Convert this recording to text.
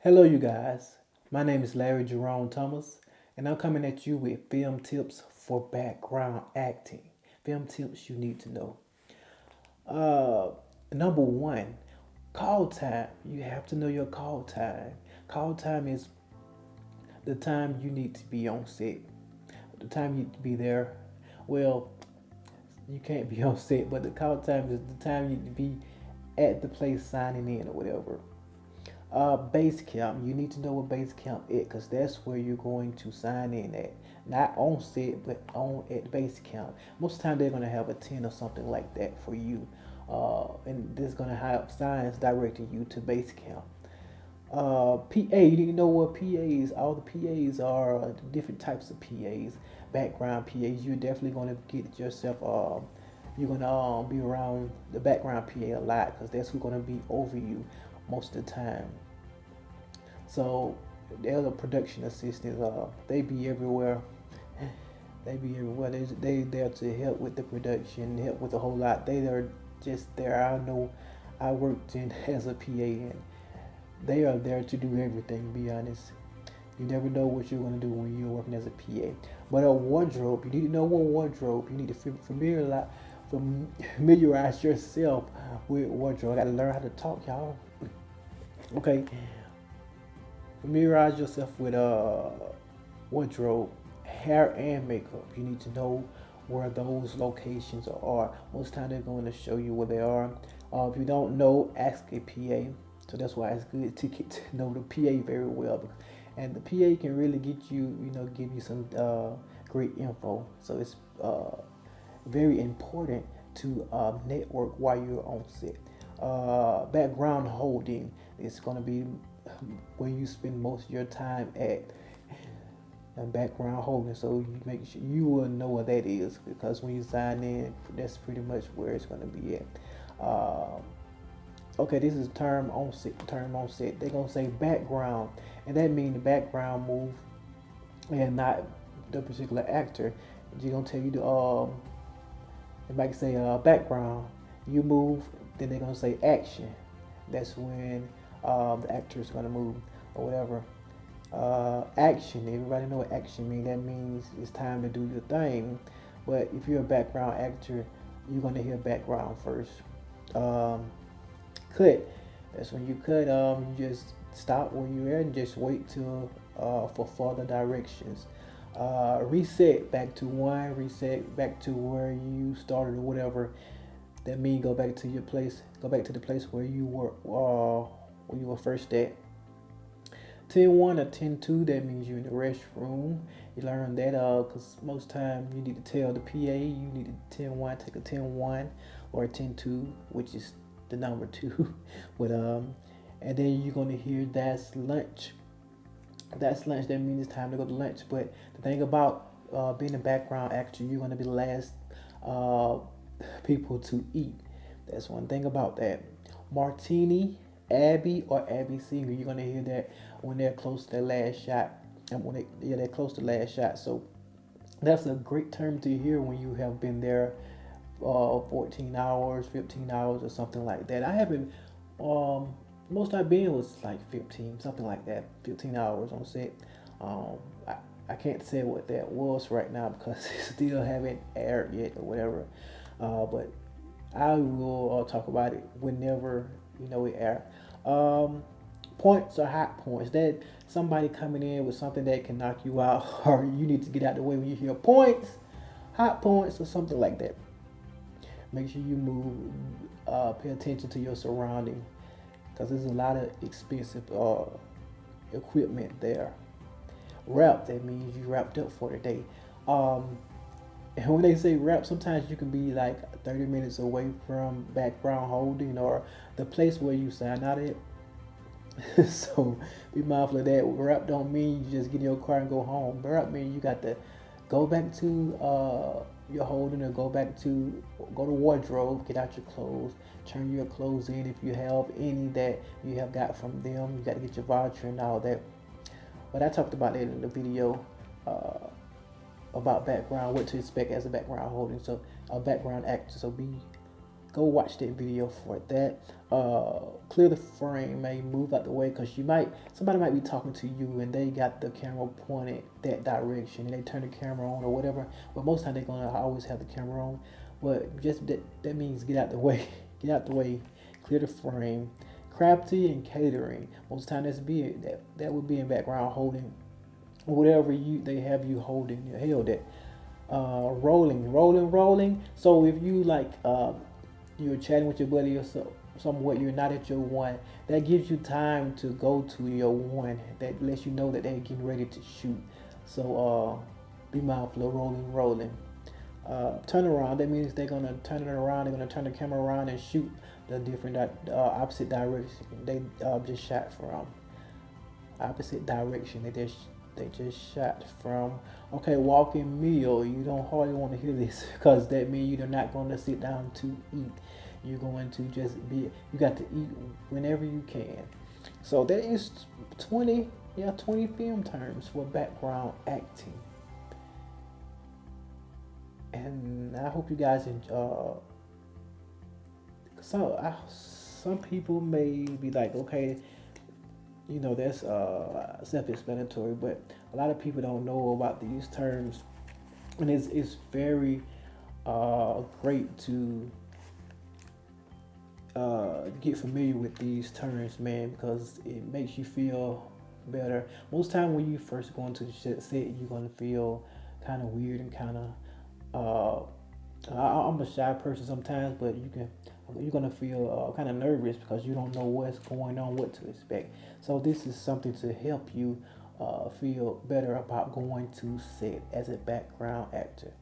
Hello, you guys. My name is Larry Jerome Thomas, and I'm coming at you with film tips for background acting. Film tips you need to know. Uh, Number one, call time. You have to know your call time. Call time is the time you need to be on set, the time you need to be there. Well, you can't be on set, but the call time is the time you need to be at the place signing in or whatever. Base camp. You need to know what base camp is because that's where you're going to sign in at. Not on set, but on at base camp. Most of the time they're gonna have a tent or something like that for you, and this is gonna have signs directing you to base camp. PA. You need to know what PAs. All the PAs are different types of PAs. Background PAs. You're definitely gonna get yourself. You're gonna be around the background PA a lot because that's who's gonna be over you most of the time. So they're the production assistants. They be everywhere. They be everywhere. They there to help with the production, help with a whole lot. They are just there. I know. I worked in as a PA, and they are there to do everything. To be honest, you never know what you're gonna do when you're working as a PA. But a wardrobe, you need to know what wardrobe. You need to familiarize yourself with wardrobe. I gotta learn how to talk, y'all. Okay, familiarize yourself with wardrobe, hair and makeup. You need to know where those locations are. Most time they're going to show you where they are. If you don't know, ask a PA. So that's why it's good to get to know the PA very well, and the PA can really get you, give you some great info. So it's very important to network while you're on set. Background holding is going to be where you spend most of your time at, and background holding. So you make sure you will know what that is because when you sign in, that's pretty much where it's going to be at. Okay, this is term on set. Term on set. They're gonna say background, and that means the background move, and not the particular actor. They're gonna tell you the they might say background. You move, then they're gonna say action. That's when the actor is gonna move or whatever. Action. Everybody know what action means. That means it's time to do your thing. But if you're a background actor, you're gonna hear background first. Um, Cut. That's when you cut. You just stop where you're at and just wait till for further directions. Reset back to one. Reset back to where you started or whatever. That means go back to your place. Go back to the place where you were when you were first at. 10-1 or 10-2, that means you're in the restroom. You learn that because most time you need to tell the PA you need a 10-1, take a 10-1 or a 10-2, which is the number two. But and then you're gonna hear that's lunch. That's lunch. That means it's time to go to lunch. But the thing about being a background actor, you're gonna be the last uh, people to eat. That's one thing about that. Martini, Abby, or Abby Singer. You're gonna hear that when they're close to their last shot, and they're close to the last shot. So that's a great term to hear when you have been there 14 hours, 15 hours, or something like that. I haven't, most I've been was like 15, something like that, 15 hours on set. Um, I, I can't say what that was right now because it still haven't aired yet or whatever. But I will talk about it whenever it air. Um, Points or hot points. That somebody coming in with something that can knock you out, or you need to get out of the way when you hear points, hot points, or something like that. Make sure you move. Pay attention to your surrounding because there's a lot of expensive equipment there. Wrap. That means you wrapped up for the day. Um, and when they say wrap, sometimes you can be like 30 minutes away from background holding or the place where you sign out at. So be mindful of that. Wrap don't mean you just get in your car and go home. Wrap means you got to go back to your holding or go to wardrobe, get out your clothes, turn your clothes in if you have any that you have got from them. You got to get your voucher and all that. But I talked about that in the video about background, what to expect as a background holding, so a background actor. So be Go watch that video for that. Clear the frame, may move out the way because somebody might be talking to you and they got the camera pointed that direction and they turn the camera on or whatever. But most time they're gonna always have the camera on. But just that means get out the way, get out the way, clear the frame. Crafty and catering. Most time that would be in background holding whatever they have you holding held it. Rolling. So if you you're chatting with your buddy or somewhat, you're not at your one. That gives you time to go to your one. That lets you know that they're getting ready to shoot. So be mindful of rolling. Turn around. That means they're gonna turn it around. They're gonna turn the camera around and shoot the different opposite direction they just shot from. Opposite direction they just shot from. Okay, walking meal. You don't hardly want to hear this because that means you're not going to sit down to eat. You're going to just be. You got to eat whenever you can. So that is 20 film terms for background acting. And I hope you guys enjoy. Some people may be like, okay, that's self-explanatory, but a lot of people don't know about these terms, and it's very great to get familiar with these terms, man, because it makes you feel better. Most time when you first go into the set, you're gonna feel kind of weird and kind of I'm a shy person sometimes, but you're gonna feel kind of nervous because you don't know what's going on, what to expect. So this is something to help you feel better about going to set as a background actor.